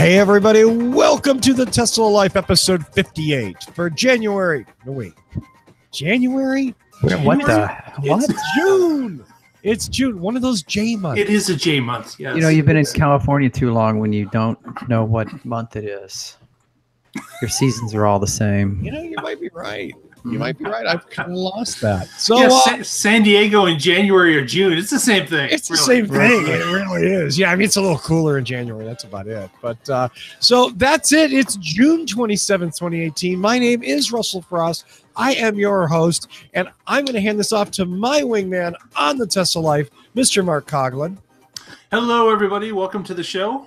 Hey, everybody. Welcome to the Tesla Life episode 58 for January. No, wait. January? What the? What? It's June. It's June. One of those J months. It is a J month, yes. You know, you've been in California too long when you don't know what month it is. Your seasons are all the same. You know, you might be right. You might be right. I've kind of lost that. So, yeah, San Diego in January or June, it's the same thing. It's the same thing. It really is. Yeah, I mean, it's a little cooler in January. That's about it. But so that's it. It's June 27th, 2018. My name is Russell Frost. I am your host, and I'm going to hand this off to my wingman on the Tesla Life, Mr. Mark Coughlin. Hello, everybody. Welcome to the show.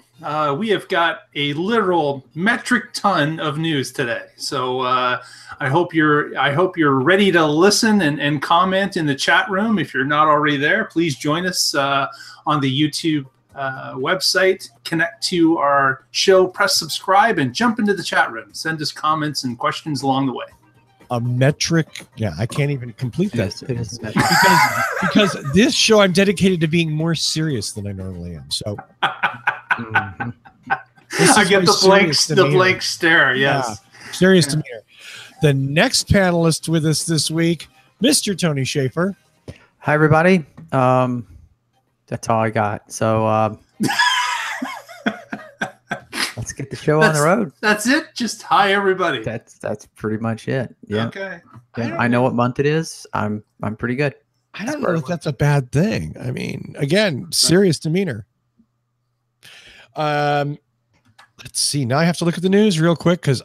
We have got a literal metric ton of news today. So I hope you're ready to listen and comment in the chat room. If you're not already there, please join us on the YouTube website. Connect to our show, press subscribe, and jump into the chat room. Send us comments and questions along the way. A metric. Yeah, I can't even complete that. It is metric. because this show I'm dedicated to being more serious than I normally am. So I get the blank stare. Yes. Yeah, serious demeanor. The next panelist with us this week, Mr. Tony Schaefer. Hi, everybody. That's all I got. So let's get the show on the road. That's it. Just hi, everybody. That's pretty much it. Yeah. Okay. Yeah, I know what month it is. I'm pretty good. I don't know if that's a bad thing. I mean, again, serious demeanor. Let's see. Now I have to look at the news real quick because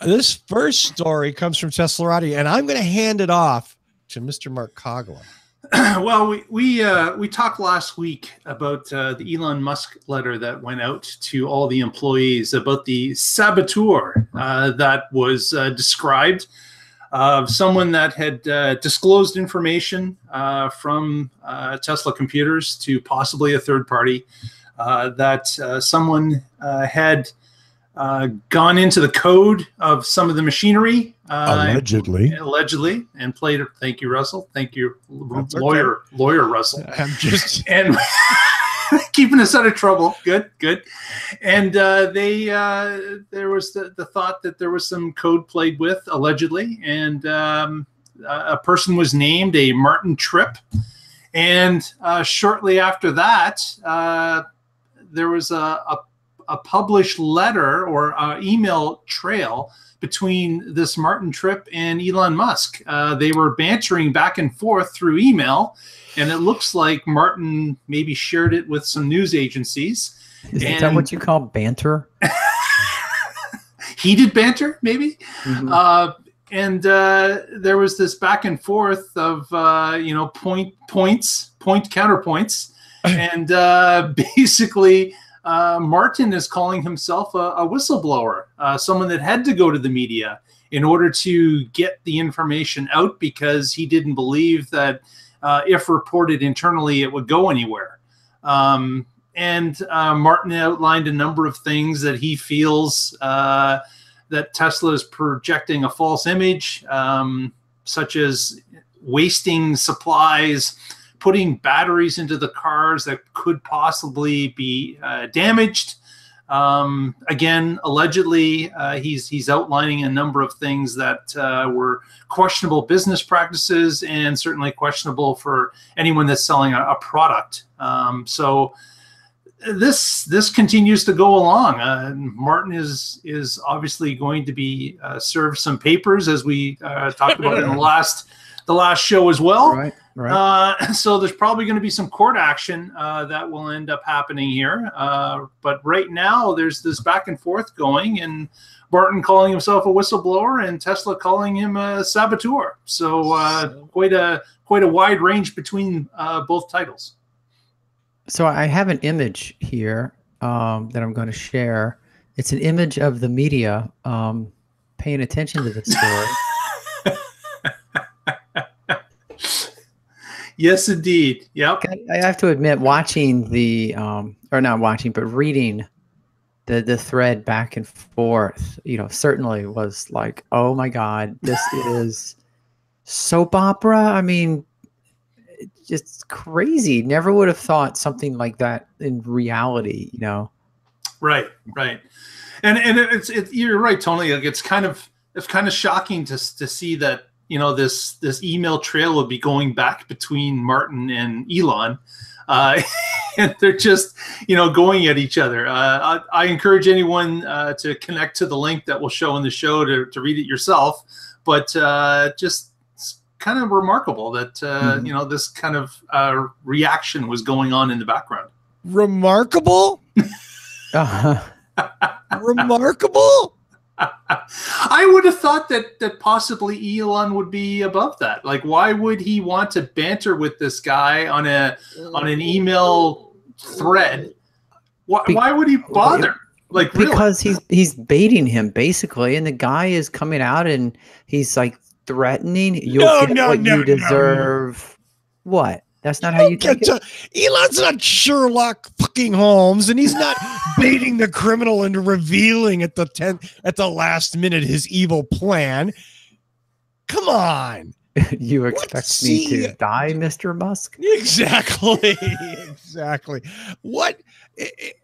this first story comes from Tesla-Cotta, and I'm going to hand it off to Mr. Mark Coughlin. Well, we talked last week about the Elon Musk letter that went out to all the employees about the saboteur that was described of someone that had disclosed information from Tesla computers to possibly a third party, that someone had gone into the code of some of the machinery. Allegedly, and played it. Thank you, Russell. Thank you, lawyer Russell. I'm just and keeping us out of trouble. Good. And there was the thought that there was some code played with, allegedly, and a person was named, a Martin Tripp, and shortly after that, there was a published letter or email trail between this Martin Tripp and Elon Musk. They were bantering back and forth through email, and it looks like Martin maybe shared it with some news agencies. Is that what you call banter? Heated banter, maybe? Mm-hmm. And there was this back and forth of, point counterpoints. And basically, Martin is calling himself a whistleblower, someone that had to go to the media in order to get the information out because he didn't believe that if reported internally, it would go anywhere. And Martin outlined a number of things that he feels that Tesla is projecting a false image, such as wasting supplies, putting batteries into the cars that could possibly be damaged. Again, allegedly, he's outlining a number of things that were questionable business practices and certainly questionable for anyone that's selling a product. So this continues to go along. Martin is obviously going to be served some papers, as we talked about in the last show as well. Right. So there's probably going to be some court action that will end up happening here. But right now there's this back and forth going, and Martin calling himself a whistleblower and Tesla calling him a saboteur. So quite a wide range between both titles. So I have an image here that I'm going to share. It's an image of the media paying attention to this story. Yes, indeed. Yep. I have to admit, watching or not watching, but reading the thread back and forth, certainly was like, oh my God, this is soap opera. I mean, just crazy. Never would have thought something like that in reality, Right, right. And you're right, Tony. Like it's kind of shocking to see that, you know, this email trail would be going back between Martin and Elon, and they're just, you know, going at each other. I encourage anyone to connect to the link that we'll show in the show to read it yourself. But just it's kind of remarkable that you know, this kind of reaction was going on in the background. Remarkable. Remarkable. I would have thought that possibly Elon would be above that. Like, why would he want to banter with this guy on an email thread? Why would he bother? Like, really? Because he's baiting him basically, and the guy is coming out and he's like threatening, "You'll get what you deserve." What? That's not how you take it. Elon's not Sherlock fucking Holmes, and he's not baiting the criminal into revealing at the last minute his evil plan. Come on. You expect me to die, Mr. Musk? Exactly. Exactly.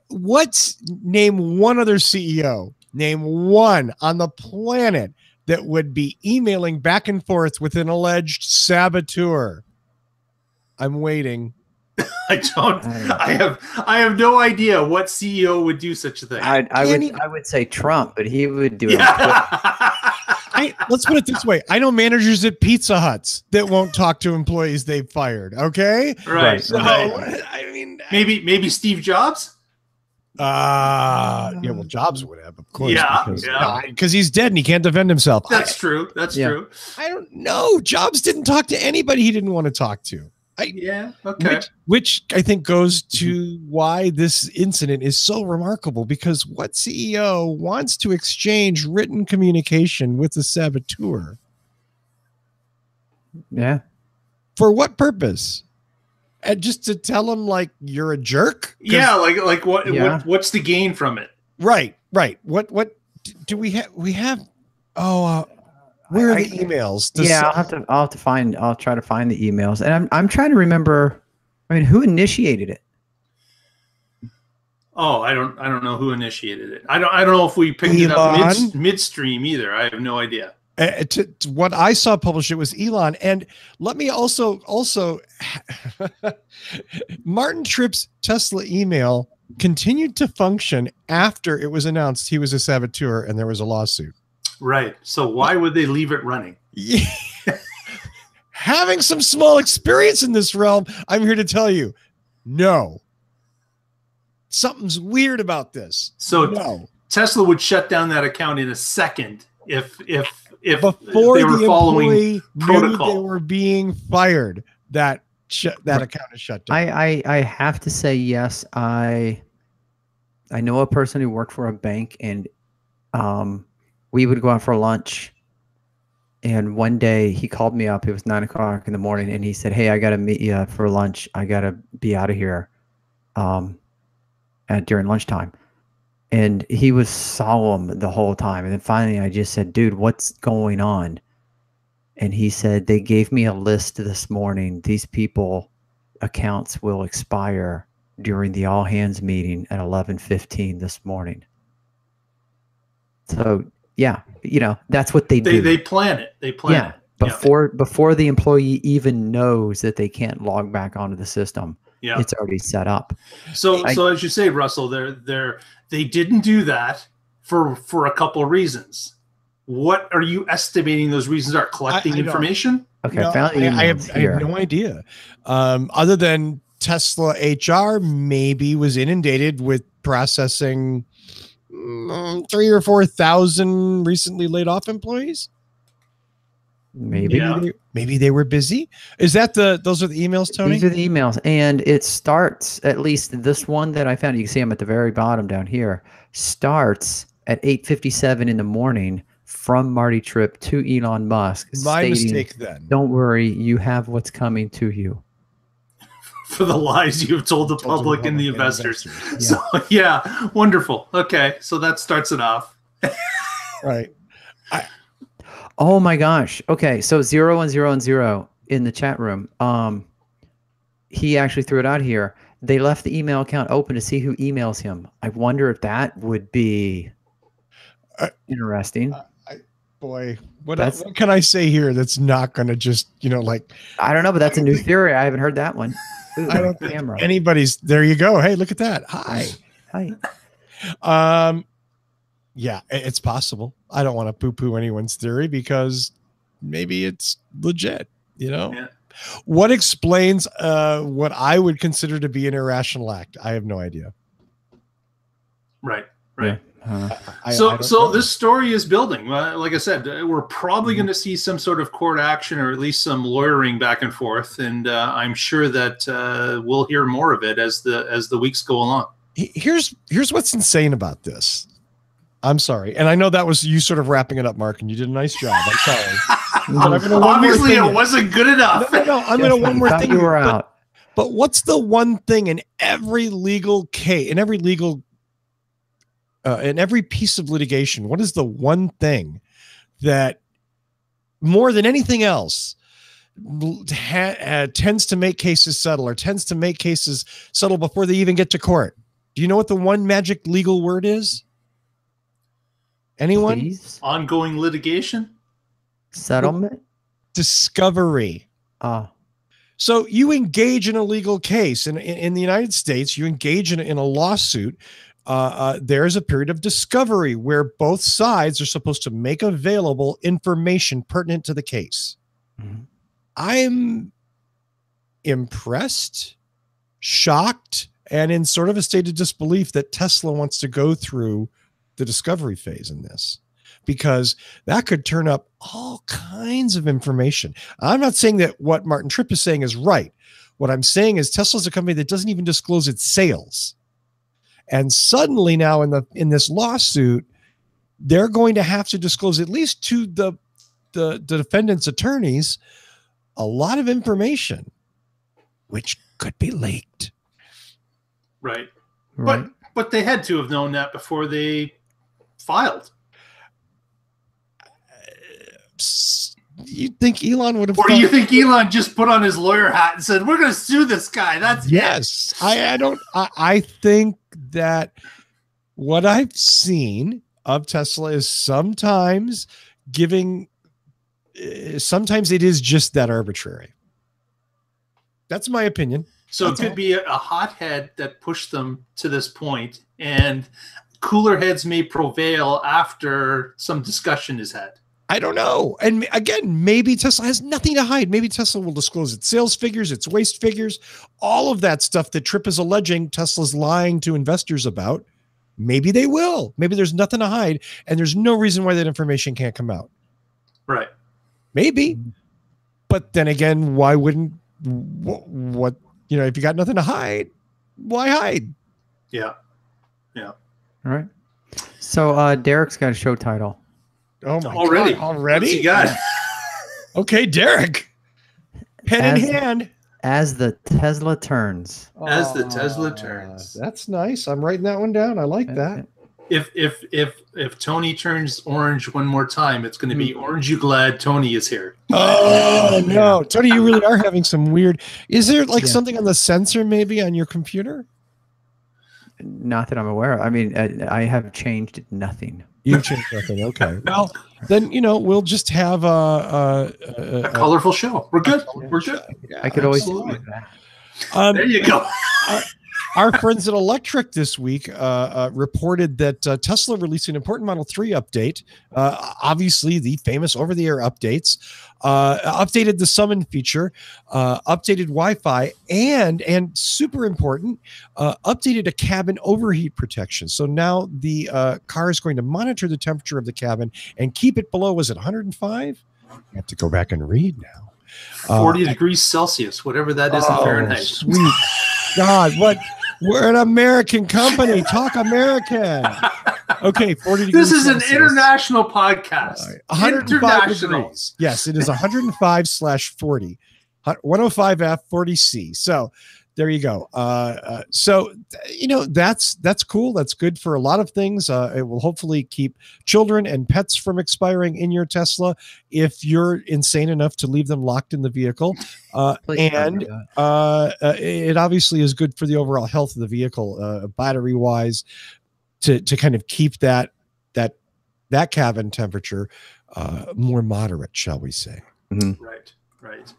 What's name one other CEO? Name one on the planet that would be emailing back and forth with an alleged saboteur. I'm waiting. I have no idea what CEO would do such a thing. I would say Trump, but he would do it. Let's put it this way. I know managers at Pizza Huts that won't talk to employees they've fired. Okay. Right. So, I mean, maybe Steve Jobs. Yeah, well, Jobs would have, of course. Yeah, because he's dead and he can't defend himself. That's true. That's true. I don't know. Jobs didn't talk to anybody he didn't want to talk to. Okay. Which I think goes to why this incident is so remarkable, because what CEO wants to exchange written communication with the saboteur? Yeah. For what purpose? And just to tell him like you're a jerk? Yeah, like what? Yeah. What's the gain from it? Right. What do we have? We have. Where are the emails? I'll try to find the emails, and I'm trying to remember. I mean, who initiated it? Oh, I don't know who initiated it. I don't know if we picked it up midstream either. I have no idea. To what I saw published, it was Elon. And let me also Martin Tripp's Tesla email continued to function after it was announced he was a saboteur and there was a lawsuit. Right. So why would they leave it running? Yeah. Having some small experience in this realm, I'm here to tell you, no. Something's weird about this. So no. Tesla would shut down that account in a second if before they were following protocol. They were being fired. That account is shut down. I have to say yes. I know a person who worked for a bank, and we would go out for lunch. And one day he called me up. It was 9 o'clock in the morning, and he said, "Hey, I got to meet you for lunch. I got to be out of here during lunchtime." And he was solemn the whole time. And then finally I just said, "Dude, what's going on?" And he said, "They gave me a list this morning. These people accounts will expire during the all hands meeting at 11:15 this morning." So yeah, that's what they do. They plan it. They plan it. Before the employee even knows that they can't log back onto the system. Yeah. It's already set up. So as you say, Russell, they didn't do that for a couple of reasons. What are you estimating those reasons are? Collecting information? Okay, no, I have no idea. Other than Tesla HR maybe was inundated with processing 3,000 or 4,000 recently laid off employees. Maybe they were busy. Is that those are the emails, Tony? These are the emails, and it starts, at least this one that I found, you can see them at the very bottom down here, starts at 8:57 in the morning from Marty Tripp to Elon Musk. My mistake then. "Don't worry, you have what's coming to you." For the lies you've told the public and the investors. Yeah. So yeah, wonderful. Okay, so that starts it off. Right. Oh my gosh. Okay, so 0100 in the chat room. He actually threw it out here. They left the email account open to see who emails him. I wonder if that would be interesting. Boy, what can I say here that's not going to just, like... I don't know, but that's a new theory. I haven't heard that one. Ooh, I don't think anybody's... There you go. Hey, look at that. Hi. Yeah, it's possible. I don't want to poo-poo anyone's theory because maybe it's legit, Yeah. What explains what I would consider to be an irrational act? I have no idea. Right. Yeah. So this story is building. Like I said, we're probably going to see some sort of court action or at least some lawyering back and forth, and I'm sure that we'll hear more of it as the weeks go along. Here's what's insane about this. I'm sorry, and I know that was you sort of wrapping it up, Mark, and you did a nice job. I'm sorry. Obviously, it wasn't good enough. No. I'm going to one more thing. You were out. But what's the one thing in every legal case, in every piece of litigation? What is the one thing that, more than anything else, tends to make cases settle, or tends to make cases settle before they even get to court? Do you know what the one magic legal word is? Anyone? Please? Ongoing litigation? Settlement? Discovery. Ah. So you engage in a legal case. In the United States, you engage in a lawsuit. There is a period of discovery where both sides are supposed to make available information pertinent to the case. Mm-hmm. I'm impressed, shocked, and in sort of a state of disbelief that Tesla wants to go through the discovery phase in this, because that could turn up all kinds of information. I'm not saying that what Martin Tripp is saying is right. What I'm saying is Tesla's a company that doesn't even disclose its sales. And suddenly now in this lawsuit, they're going to have to disclose, at least to the defendant's attorneys, a lot of information, which could be leaked. Right. But they had to have known that before they filed. You think Elon would have? Or do you think Elon just put on his lawyer hat and said, "We're going to sue this guy"? That's yes. I think that what I've seen of Tesla is sometimes it is just that arbitrary. That's my opinion. So it could be a hothead that pushed them to this point, and cooler heads may prevail after some discussion is had. I don't know. And again, maybe Tesla has nothing to hide. Maybe Tesla will disclose its sales figures, its waste figures, all of that stuff that Tripp is alleging Tesla's lying to investors about. Maybe they will. Maybe there's nothing to hide, and there's no reason why that information can't come out. Right. Maybe. But then again, why wouldn't what if you got nothing to hide, why hide? Yeah. All right. So Derek's got a show title. Oh my Already? God. Already? What's he got? Okay, Derek. Pen in hand. As the Tesla turns. As the Tesla turns. That's nice. I'm writing that one down. I like that. If Tony turns orange one more time, it's going to be "Orange You Glad Tony is here." Oh no, Tony, you really are having some weird. Is there something on the sensor maybe on your computer? Not that I'm aware of. I mean, I have changed nothing. You've changed nothing. Okay. Well, then we'll just have a colorful show. We're good. We're good. Yeah, I could always do that. There you go. Our friends at Electric this week reported that Tesla released an important Model 3 update. Obviously, the famous over-the-air updates. Updated the summon feature, updated Wi-Fi, and super important, updated a cabin overheat protection. So now the car is going to monitor the temperature of the cabin and keep it below, was it 105? I have to go back and read now. 40 degrees Celsius, whatever that is in Fahrenheit. Sweet God, what? We're an American company. Talk American. Okay, 40 degrees. This is Celsius. An international podcast. 105 degrees. Yes, it is 105/40. 105F 40C. So there you go. So, that's cool. That's good for a lot of things. It will hopefully keep children and pets from expiring in your Tesla if you're insane enough to leave them locked in the vehicle. And it obviously is good for the overall health of the vehicle, battery wise, to kind of keep that cabin temperature more moderate, shall we say. Mm-hmm. Right.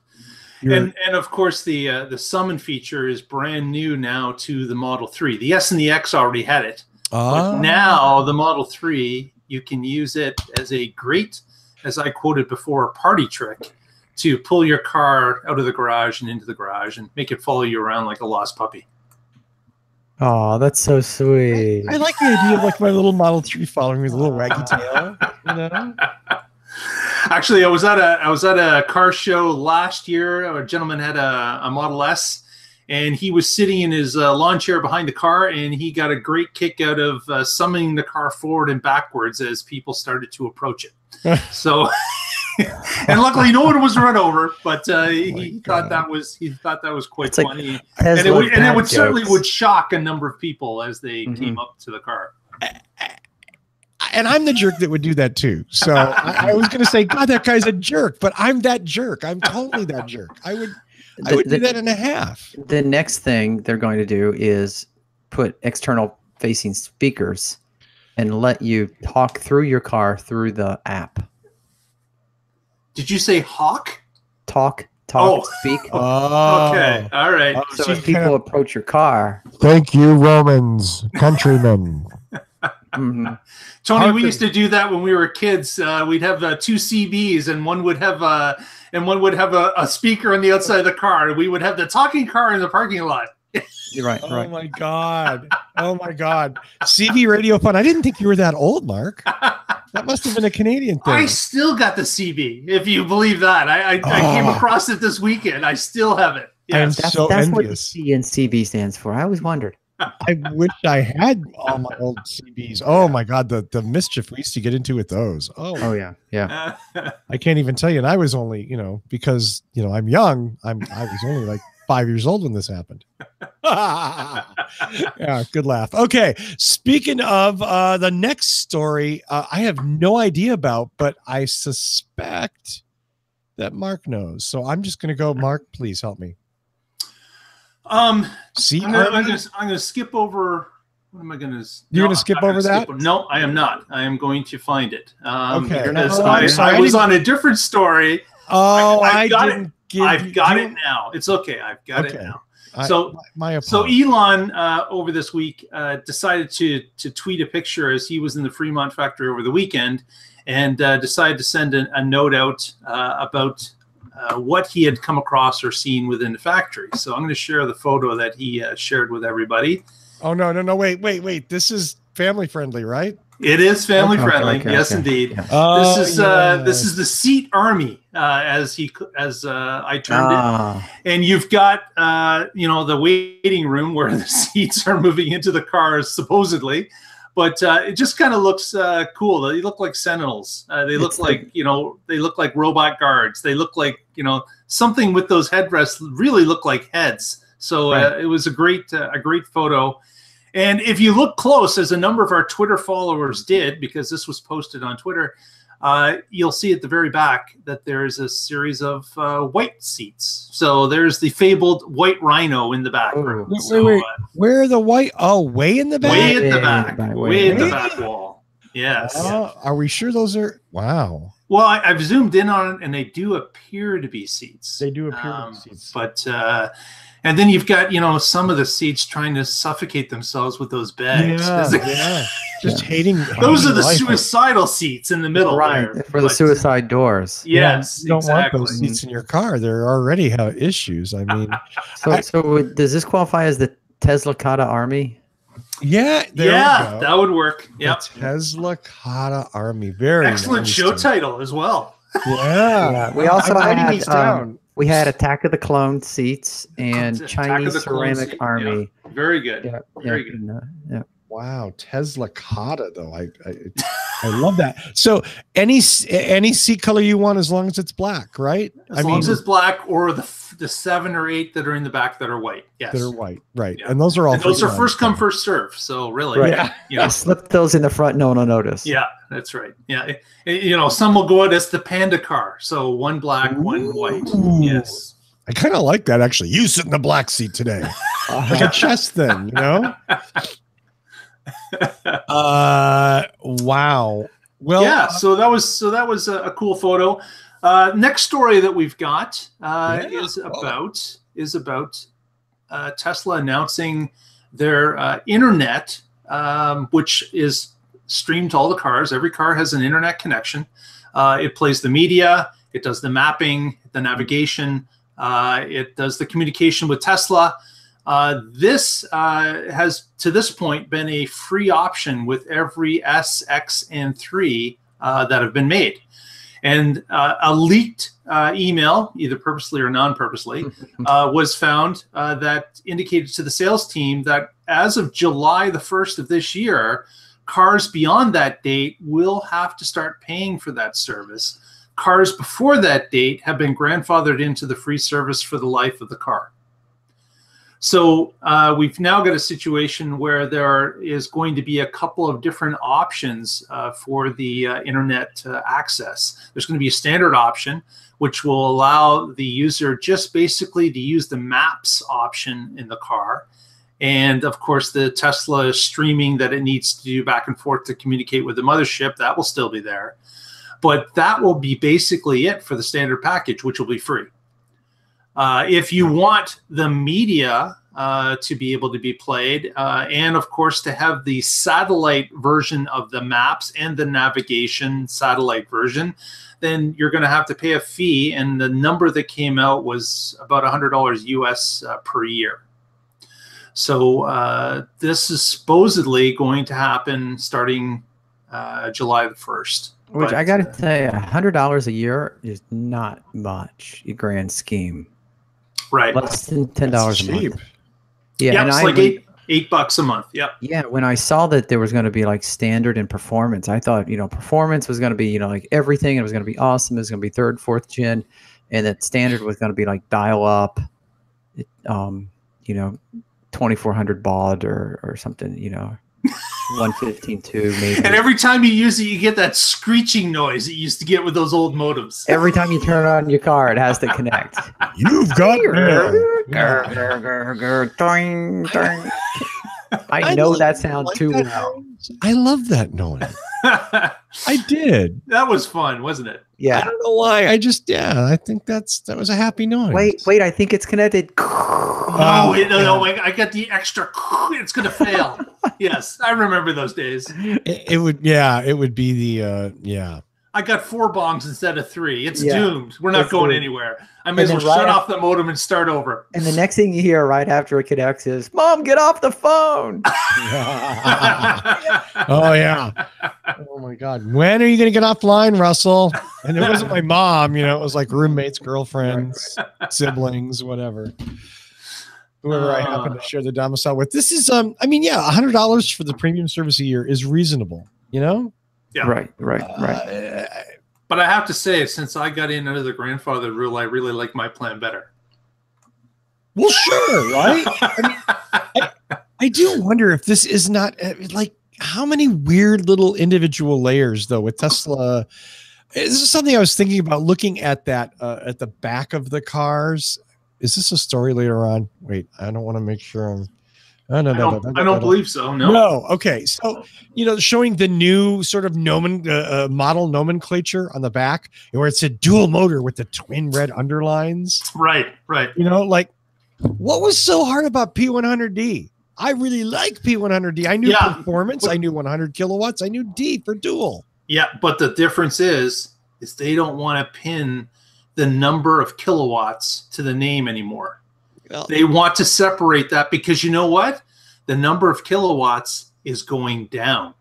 And of course the summon feature is brand new now to the Model 3. The S and the X already had it. But now the Model 3, you can use it as a great, as I quoted before, party trick to pull your car out of the garage and into the garage and make it follow you around like a lost puppy. Oh, that's so sweet. I like the idea of like my little Model 3 following me with a little waggy tail, Actually, I was at a car show last year. A gentleman had a Model S, and he was sitting in his lawn chair behind the car, and he got a great kick out of summoning the car forward and backwards as people started to approach it. So, and luckily, no one was run over, but he thought that was quite funny, and it would certainly would shock a number of people as they came up to the car. And I'm the jerk that would do that too. So I was going to say, God, that guy's a jerk, but I'm that jerk. I'm totally that jerk. I would do that in a half. The next thing they're going to do is put external facing speakers and let you talk through your car through the app. Did you say hawk? Talk, speak. Oh, okay. All right. So as people approach your car. Thank you, Romans, countrymen. Mm-hmm. Tony, we used to do that when we were kids. We'd have two CBs, and one would have a speaker on the outside of the car. And we would have the talking car in the parking lot. You're right. Oh my God! Oh my God! CB radio fun. I didn't think you were that old, Mark. That must have been a Canadian thing. I still got the CB, if you believe that. I came across it this weekend. I still have it. Yes. That's envious. What the C and CB stands for. I always wondered. I wish I had all my old CBs. Oh my God, the mischief we used to get into with those. Oh yeah. I can't even tell you. And I was only, because I'm young. I was only like 5 years old when this happened. Yeah, good laugh. Okay, speaking of the next story, I have no idea about, but I suspect that Mark knows. So I'm just going to go. Mark, please help me. I'm gonna skip over. What am I gonna? You're gonna skip over that? No, I am not. I am going to find it. Okay. I was on a different story. Oh, I've got it now. It's okay. I've got it now. So Elon over this week decided to tweet a picture as he was in the Fremont factory over the weekend, and decided to send a note out about what he had come across or seen within the factory. So I'm going to share the photo that he shared with everybody. Oh, no. Wait. This is family friendly, right? It is family friendly. Yes, indeed. Yeah. This is the seat army, as I termed it. And you've got, the waiting room where the seats are moving into the cars, supposedly. But it just kind of looks cool. They look like sentinels. They look like robot guards. They look like, something with those headrests really look like heads. So it was a great photo. And if you look close, as a number of our Twitter followers did, because this was posted on Twitter, you'll see at the very back that there's a series of white seats. So there's the fabled white rhino in the background. Wait. Where are the white? Oh, way in the back? Way at the back. Way at the back wall. Yes. Are we sure those are? Wow. Well, I've zoomed in on it, and they do appear to be seats. They do appear to be seats. But... and then you've got, some of the seats trying to suffocate themselves with those bags. Yeah. Just hating. Those are the suicidal seats in the middle. Right. For the suicide doors. Yes. You don't want those seats in your car. There already have issues. I mean. So does this qualify as the Tesla-Cotta army? Yeah. That would work. Yeah. Tesla-Cotta army. Very excellent show title as well. Yeah. We also had we had Attack of the Clone seats and Chinese Ceramic Army. Yeah. Very good. Very good. Wow, Tesla-Cotta though. I love that. So any seat color you want, as long as it's black, right? As long as it's black, or the 7 or 8 that are in the back that are white. Yes, that are white, right? Yeah. And those are all. And those are first come, first serve. So really, Right. yeah. Slip those in the front, no one will notice. Yeah, that's right. Yeah, some will go out as the panda car. So one black, one white. Yes. I kind of like that actually. You sit in the black seat today, like a chess thing, Wow. Well, yeah. So that was a cool photo. Next story that we've got is about Tesla announcing their internet, which is streamed to all the cars. Every car has an internet connection. It plays the media. It does the mapping, the navigation. It does the communication with Tesla. This has, to this point, been a free option with every S, X, and 3 that have been made. And a leaked email, either purposely or non-purposely, was found that indicated to the sales team that as of July the 1st of this year, cars beyond that date will have to start paying for that service. Cars before that date have been grandfathered into the free service for the life of the car. So we've now got a situation where there is going to be a couple of different options for the internet access. There's going to be a standard option, which will allow the user just basically to use the maps option in the car. And of course, the Tesla streaming that it needs to do back and forth to communicate with the mothership, that will still be there. But that will be basically it for the standard package, which will be free. If you want the media to be able to be played, and of course to have the satellite version of the maps and the navigation satellite version, then you're going to have to pay a fee. And the number that came out was about $100 US per year. So this is supposedly going to happen starting July the 1st. Which I got to tell you, $100 a year is not much, in grand scheme. Right. Less than $10 a month. Yeah, yeah, and it's like $8 a month. Yep. Yeah, when I saw that there was going to be like standard and performance, I thought, performance was going to be, like everything. It was going to be awesome. It was going to be 3rd, 4th gen, and that standard was going to be like dial up, 2400 baud or something, 115.2 maybe. And every time you use it, you get that screeching noise that you used to get with those old modems. Every time you turn on your car, it has to connect. You've got I know that sound too well. I love that noise. I did. That was fun, wasn't it? Yeah. I don't know why. I think that was a happy noise. Wait, I think it's connected. No, I got the extra. It's going to fail. Yes, I remember those days. It would be the I got 4 bongs instead of 3. It's doomed. We're not going anywhere. I may as well shut off the modem and start over. And the next thing you hear right after it connects is, "Mom, get off the phone." Oh yeah. Oh my God. When are you going to get offline, Russell? And it wasn't my mom. It was like roommates, girlfriends, siblings, whatever. Whoever I happen to share the domicile with. This is $100 for the premium service a year is reasonable. Yeah. Right. But I have to say, since I got in under the grandfather rule, I really like my plan better. Well, sure, right? I do wonder if this is not like how many weird little individual layers, though, with Tesla. This is something I was thinking about looking at that at the back of the cars. Is this a story later on? Wait, I don't want to make sure I'm. I don't believe so. No. No. Okay. So, showing the new sort of model nomenclature on the back, where it said dual motor with the twin red underlines. Right. Like, what was so hard about P100D? I really like P100D. I knew performance. I knew 100 kilowatts. I knew D for dual. Yeah, but the difference is they don't want to pin the number of kilowatts to the name anymore. Well, they want to separate that because you know what? The number of kilowatts is going down.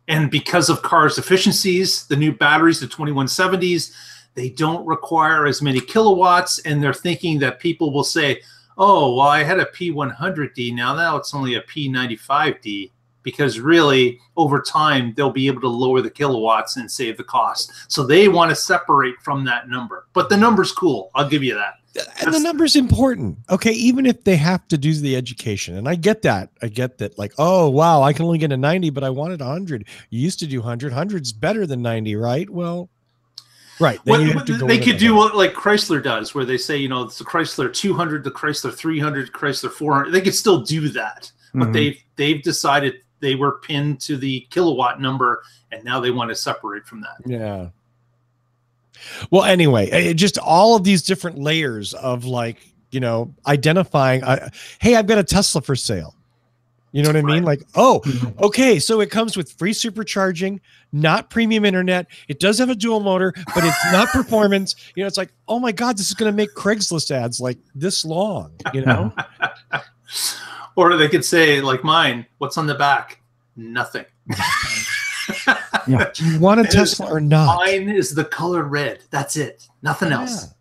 And because of cars' efficiencies, the new batteries, the 2170s, they don't require as many kilowatts. And they're thinking that people will say, oh, well, I had a P100D. Now it's only a P95D. because really over time they'll be able to lower the kilowatts and save the cost. So they want to separate from that number. But the number's cool. I'll give you that. And the number's important. Okay, even if they have to do the education. And I get that. I get that, like, oh, wow, I can only get a 90, but I wanted 100. You used to do 100. 100's better than 90, right? Well, right. They could do what like Chrysler does, where they say, you know, it's the Chrysler 200, the Chrysler 300, Chrysler 400. They could still do that. But they've decided they were pinned to the kilowatt number, and now they want to separate from that. Yeah. Well, anyway, just all of these different layers of, like, you know, identifying, hey, I've got a Tesla for sale. You know what I mean? Like, oh, okay, so it comes with free supercharging, not premium internet. It does have a dual motor, but it's not performance. You know, it's like, oh my God, this is going to make Craigslist ads like this long, you know? Or they could say, like mine, what's on the back? Nothing. Yeah. Do you want a Tesla or not? Mine is the color red. That's it. Nothing else.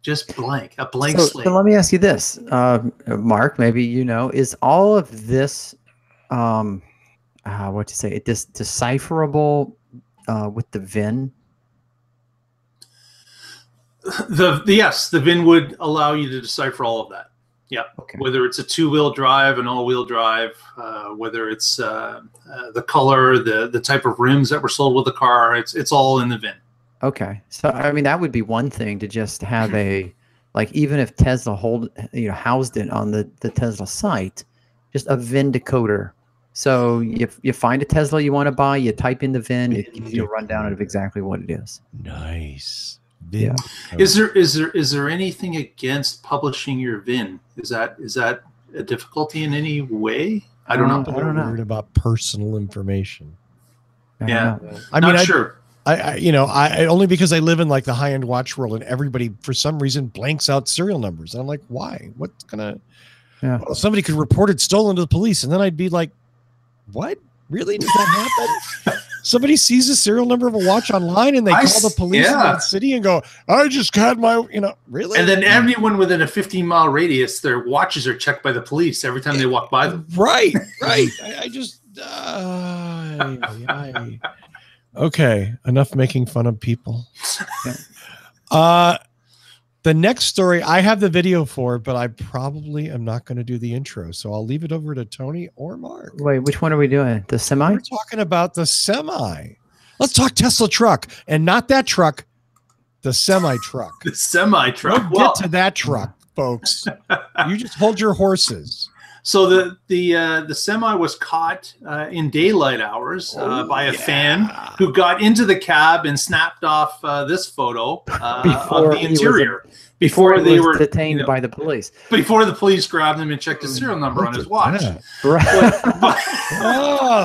Just blank. A blank slate. So let me ask you this, Mark. Maybe you know, is all of this, what to say, decipherable with the VIN? Yes, the VIN would allow you to decipher all of that. Yeah, okay. Whether it's a two-wheel drive, an all-wheel drive, whether it's the color, the type of rims that were sold with the car, it's all in the VIN. Okay, so I mean that would be one thing to just have a, like, even if Tesla housed it on the Tesla site, just a VIN decoder. So you find a Tesla you want to buy, you type in the VIN, it gives you a rundown of exactly what it is. Nice. Yeah. Is there anything against publishing your VIN? Is that a difficulty in any way? I don't know. I'm worried about personal information. Yeah, I mean, not sure. I only because I live in like the high-end watch world, and everybody for some reason blanks out serial numbers. And I'm like, why? What's gonna? Yeah. Well, somebody could report it stolen to the police, and then I'd be like, what? Really? Does that happen? Somebody sees a serial number of a watch online and they call the police in that city and go, I just had my, really? And then everyone within a 15-mile radius, their watches are checked by the police every time they walk by them. Right. Okay, enough making fun of people. The next story, I have the video for, but I probably am not going to do the intro. So I'll leave it over to Tony or Mark. Wait, which one are we doing? The semi? We're talking about the semi. Let's talk Tesla truck, and not that truck, the semi truck. The semi truck. We'll get to that truck, folks. You just hold your horses. So the semi was caught in daylight hours by a fan who got into the cab and snapped off this photo of the interior before they were detained by the police. Before the police grabbed him and checked his serial number on his watch. Right.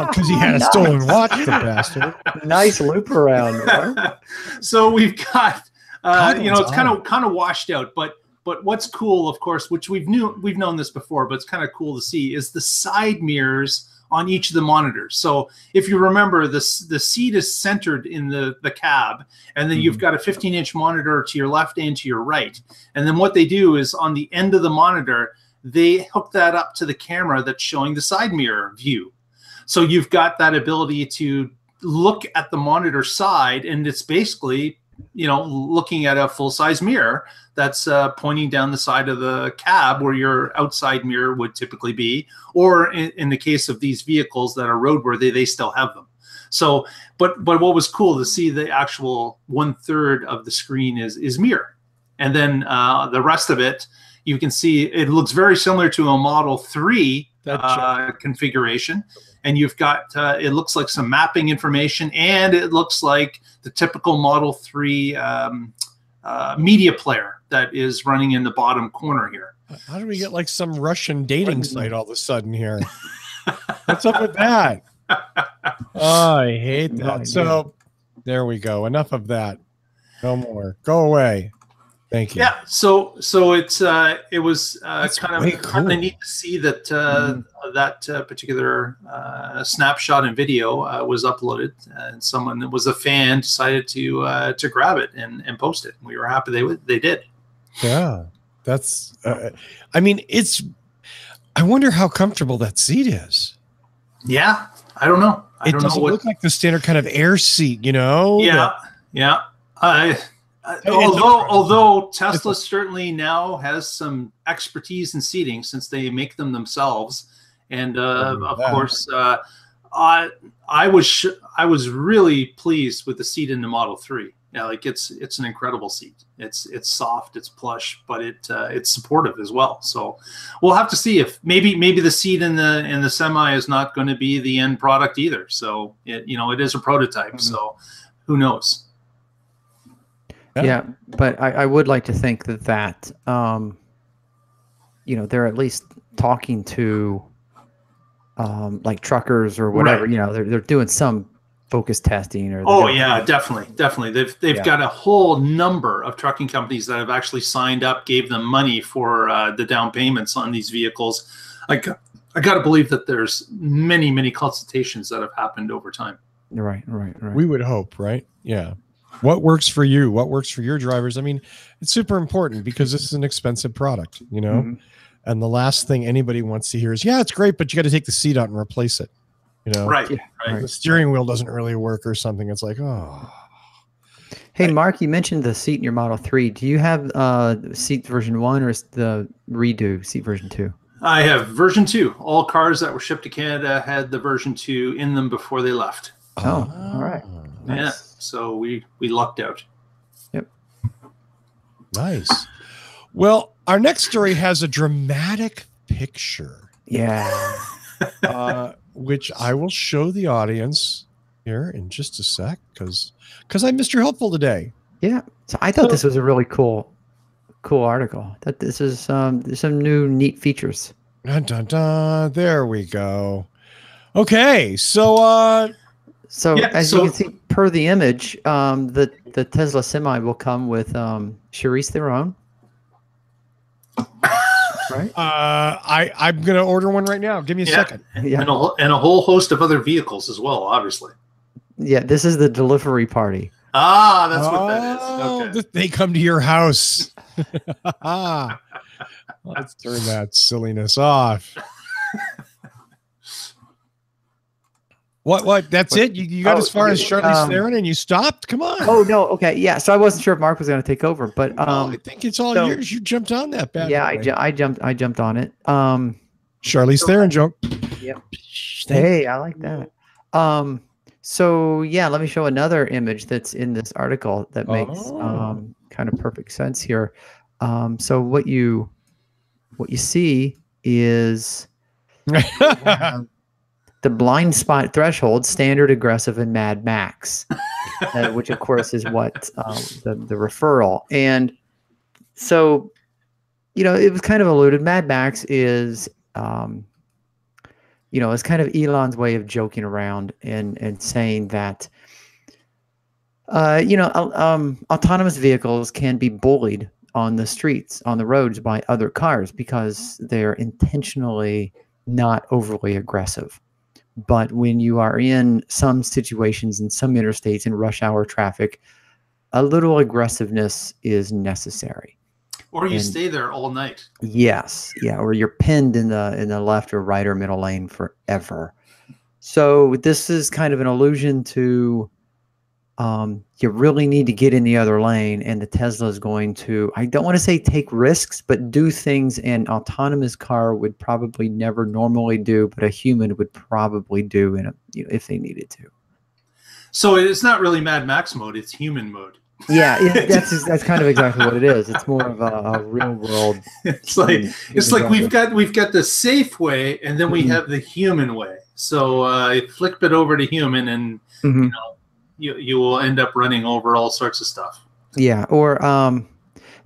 Because he had a stolen watch, the bastard. Nice loop around. Right? So we've got it's kind of washed out, But what's cool, of course, which we've known this before, but it's kind of cool to see, is the side mirrors on each of the monitors. So if you remember, the seat is centered in the cab, and then you've got a 15-inch monitor to your left and to your right. And then what they do is on the end of the monitor, they hook that up to the camera that's showing the side mirror view. So you've got that ability to look at the monitor side, and it's basically looking at a full-size mirror that's pointing down the side of the cab where your outside mirror would typically be, or in the case of these vehicles that are roadworthy, they still have them. So, but what was cool to see, the actual 1/3 of the screen is mirror, and then the rest of it, you can see it looks very similar to a Model 3 configuration. And you've got, it looks like some mapping information, and it looks like the typical Model 3 media player that is running in the bottom corner here. How do we get like some Russian dating site all of a sudden here? What's up with that? Oh, I hate that. So there we go. Enough of that. No more. Go away. Thank you. Yeah. So it was kind of neat to see that that particular snapshot and video was uploaded, and someone that was a fan decided to grab it and post it. We were happy they did. Yeah, that's. I mean, I wonder how comfortable that seat is. Yeah. I don't know. It doesn't look like the standard kind of air seat, you know? Yeah. Although Tesla certainly now has some expertise in seating since they make them themselves, and of course, I was really pleased with the seat in the Model 3. Yeah, like it's an incredible seat. It's soft, it's plush, but it's supportive as well. So we'll have to see if maybe the seat in the Semi is not going to be the end product either. So it is a prototype. So who knows? Yeah, but I would like to think that they're at least talking to like truckers or whatever. Right. They're doing some focus testing or definitely they've got a whole number of trucking companies that have actually signed up, gave them money for the down payments on these vehicles. I got to believe that there's many consultations that have happened over time. Right. We would hope, right? Yeah. What works for you? What works for your drivers? I mean, it's super important because this is an expensive product, and the last thing anybody wants to hear is, yeah, it's great, but you got to take the seat out and replace it. Right. The steering wheel doesn't really work or something. It's like, oh. Hey, Mark, you mentioned the seat in your Model 3. Do you have seat version 1 or is the redo seat version 2? I have version 2. All cars that were shipped to Canada had the version 2 in them before they left. Oh, all right. Nice. Yeah. So we lucked out. Yep. Nice. Well, our next story has a dramatic picture. Yeah. Which I will show the audience here in just a sec because I'm Mr. Helpful today. Yeah. So I thought this was a really cool article. That this is some new neat features. Dun, dun, dun. There we go. Okay. So you can see per the image, the Tesla Semi will come with Charisse Theron. Right. I'm gonna order one right now. Give me a second. Yeah. And a whole host of other vehicles as well, obviously. Yeah, this is the delivery party. Ah, that's what that is. Okay. They come to your house. Let's turn that silliness off. What? That's it? You got as far as Charlize Theron and you stopped? Come on. Oh, no. Okay. Yeah. So I wasn't sure if Mark was going to take over, but I think it's all yours. You jumped on that bad. Yeah, I jumped on it. Charlize Theron joke. Yep. Hey, I like that. So yeah, let me show another image that's in this article that makes kind of perfect sense here. So what you see is the blind spot threshold, standard, aggressive, and Mad Max, which of course is what the referral. And so, it was kind of alluded. Mad Max is, it's kind of Elon's way of joking around and saying that, autonomous vehicles can be bullied on the streets, on the roads by other cars because they're intentionally not overly aggressive. But when you are in some situations in some interstates in rush hour traffic, a little aggressiveness is necessary. Or you stay there all night. Yes. Yeah. Or you're pinned in the left or right or middle lane forever. So this is kind of an allusion to you really need to get in the other lane, and the Tesla is going to, I don't want to say take risks, but do things an autonomous car would probably never normally do, but a human would probably do if they needed to. So it's not really Mad Max mode; it's human mode. Yeah, that's kind of exactly what it is. It's more of a real world. It's like we've got the safe way, and then we have the human way. So flip it over to human, and you will end up running over all sorts of stuff. Yeah, or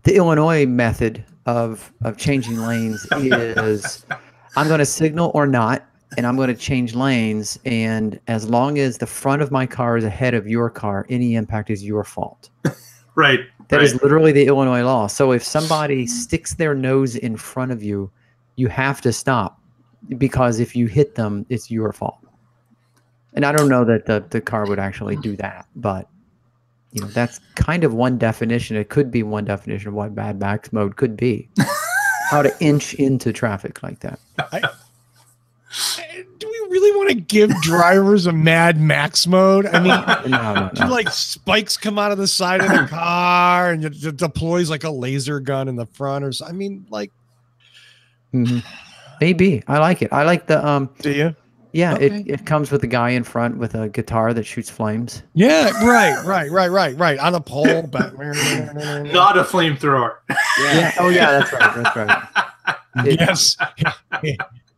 the Illinois method of changing lanes is I'm going to signal or not, and I'm going to change lanes, and as long as the front of my car is ahead of your car, any impact is your fault. Right. That is literally the Illinois law. So if somebody sticks their nose in front of you, you have to stop, because if you hit them, it's your fault. And I don't know that the car would actually do that, but that's kind of one definition. It could be one definition of what Mad Max mode could be. How to inch into traffic like that. Do we really want want to give drivers a Mad Max mode? I mean, No. do like spikes come out of the side of the car and it deploys like a laser gun in the front or something? I mean, like, maybe. I like it. I like the do you? Yeah, Okay. it comes with a guy in front with a guitar that shoots flames. Yeah, right. On a pole. But Not a flamethrower. Yeah. Oh yeah, that's right. Yes.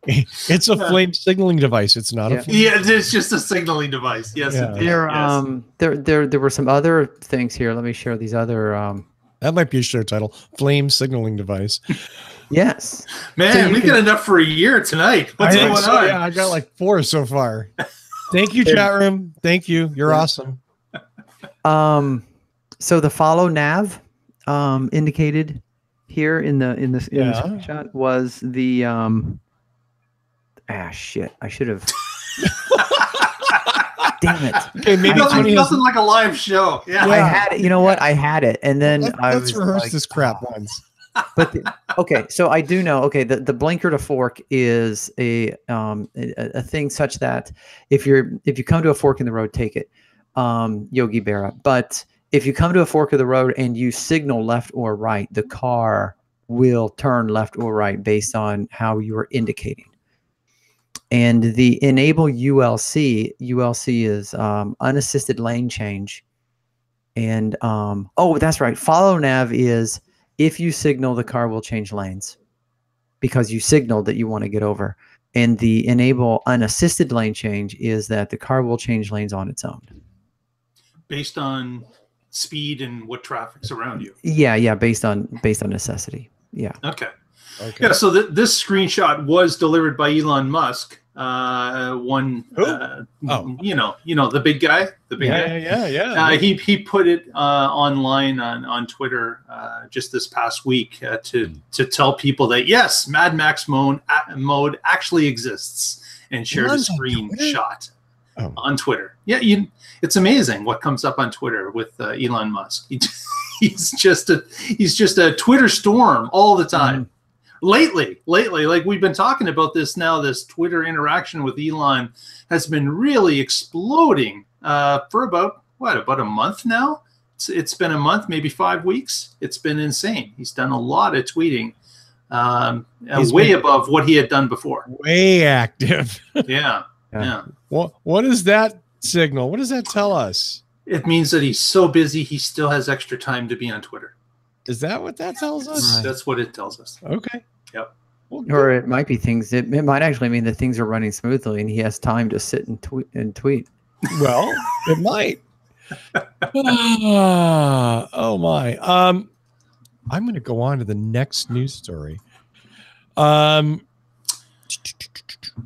It's a flame signaling device. It's not a flame. Yeah, it's just a signaling device. Yes, Yeah. There were some other things here. Let me share these other That might be a show title. Flame signaling device. Yes. Man, we got enough for a year tonight. What's going on? Yeah, I got like 4 so far. Thank you, chat room. Thank you. You're awesome. So the follow nav indicated here in the screenshot was the shit. I should have damn it. Okay, maybe nothing like a live show. Yeah. I had it. You know what? I had it, and then let's rehearse this crap once. But okay, so I do know. Okay, the blinker to fork is a thing such that if you come to a fork in the road, take it, Yogi Berra. But if you come to a fork of the road and you signal left or right, the car will turn left or right based on how you are indicating. And the enable ULC is unassisted lane change. And that's right. Follow nav is if you signal, the car will change lanes because you signaled that you want to get over. And the enable unassisted lane change is that the car will change lanes on its own. Based on speed and what traffic's around you. Yeah, based on necessity. Yeah. Okay. Yeah, so this screenshot was delivered by Elon Musk. You know the big guy, Yeah. He put it online on Twitter just this past week to tell people that yes, Mad Max mode actually exists, and shared a screenshot on Twitter. Yeah, it's amazing what comes up on Twitter with Elon Musk. He's just a Twitter storm all the time. Lately, like we've been talking about this now, this Twitter interaction with Elon has been really exploding for about a month now. It's been a month, maybe 5 weeks. It's been insane. He's done a lot of tweeting, way above what he had done before. Way active. Yeah. What is that signal? What does that tell us? It means that he's so busy, he still has extra time to be on Twitter. Is that what that tells us? Right. That's what it tells us. Okay. Yep. Well, or it might be things. It might actually mean that things are running smoothly and he has time to sit and tweet. Well, it might. Oh my. I'm going to go on to the next news story.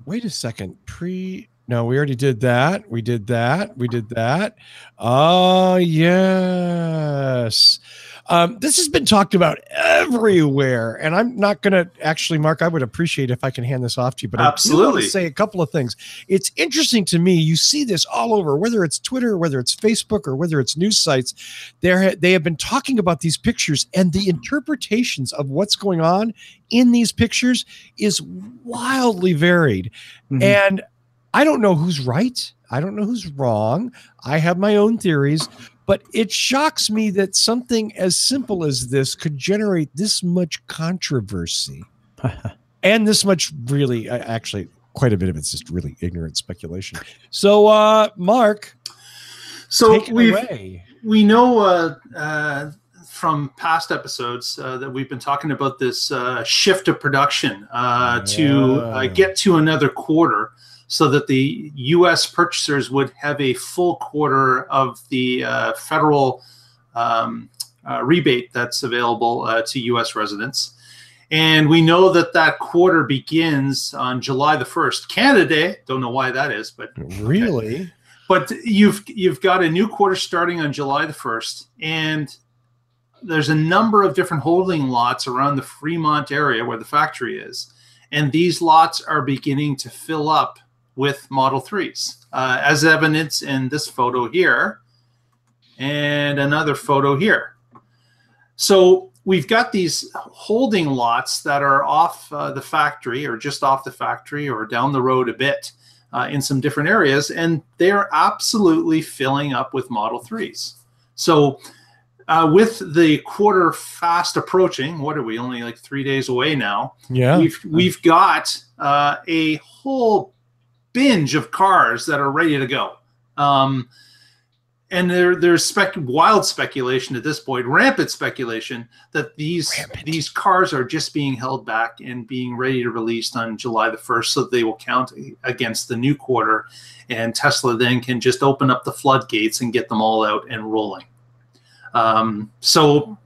Wait a second. No, we already did that. We did that. Oh, yes. This has been talked about everywhere, and I'm not going to actually, Mark, I would appreciate if I can hand this off to you, but absolutely. I do want to say a couple of things. It's interesting to me. You see this all over, whether it's Twitter, whether it's Facebook, or whether it's news sites. They have been talking about these pictures, and the interpretations of what's going on in these pictures is wildly varied. Mm-hmm. And I don't know who's right. I don't know who's wrong. I have my own theories. But it shocks me that something as simple as this could generate this much controversy and this much really, actually, quite a bit of it's just really ignorant speculation. So, Mark, take it away. We know from past episodes that we've been talking about this shift of production to get to another quarter, so that the U.S. purchasers would have a full quarter of the federal rebate that's available to U.S. residents. And we know that quarter begins on July the 1st. Canada Day, don't know why that is, but really. Okay. But you've got a new quarter starting on July the 1st, and there's a number of different holding lots around the Fremont area where the factory is, and these lots are beginning to fill up with Model 3s, as evidence in this photo here and another photo here. So we've got these holding lots that are off the factory, or just off the factory, or down the road a bit. in some different areas, and they are absolutely filling up with Model 3s. So with the quarter fast approaching, what are we, only like 3 days away now? Yeah. We've got a whole binge of cars that are ready to go. And there's wild speculation at this point, rampant speculation, that these cars are just being held back and being ready to release on July the 1st, so that they will count against the new quarter, and Tesla then can just open up the floodgates and get them all out and rolling. So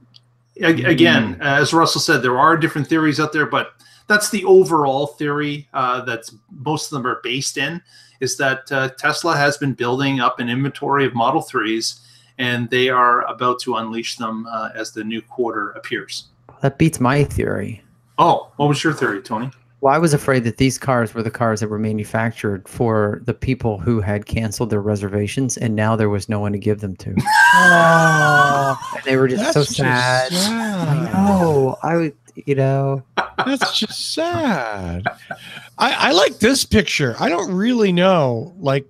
again, as Russell said, there are different theories out there, but that's the overall theory that's most of them are based in, is that Tesla has been building up an inventory of Model 3s, and they are about to unleash them as the new quarter appears. That beats my theory. Oh, what was your theory, Tony? Well, I was afraid that these cars were the cars that were manufactured for the people who had canceled their reservations, and now there was no one to give them to. Oh, and they were just so sad. I know. That's just sad. I like this picture. I don't really know. Like,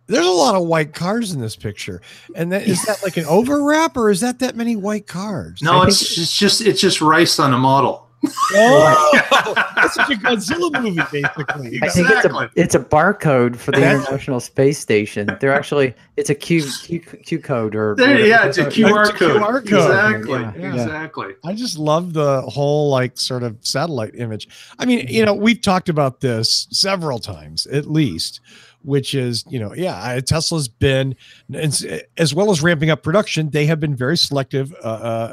there's a lot of white cars in this picture, and is that like an overwrap, or is that many white cars? No, it's just rice on a model. Oh, that's like a Godzilla movie, basically. I think it's a barcode for the International Space Station. They're actually, it's a Q code, or it's a QR code. QR code. Exactly. Yeah. Exactly. I just love the whole like sort of satellite image. I mean, we've talked about this several times at least, which is, Tesla's been, as well as ramping up production, they have been very selective,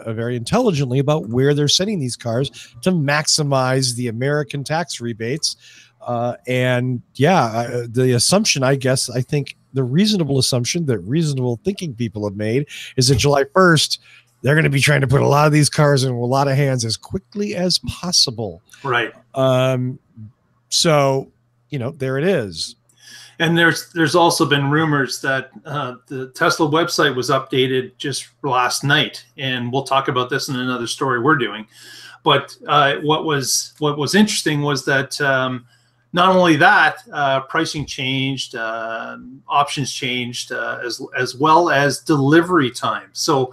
very intelligently about where they're sending these cars to maximize the American tax rebates. The assumption, I think the reasonable assumption that reasonable thinking people have made is that July 1st, they're going to be trying to put a lot of these cars in a lot of hands as quickly as possible. Right. So, there it is. And there's also been rumors that the Tesla website was updated just last night, and we'll talk about this in another story we're doing. But what was interesting was that not only that, pricing changed, options changed, as well as delivery time. So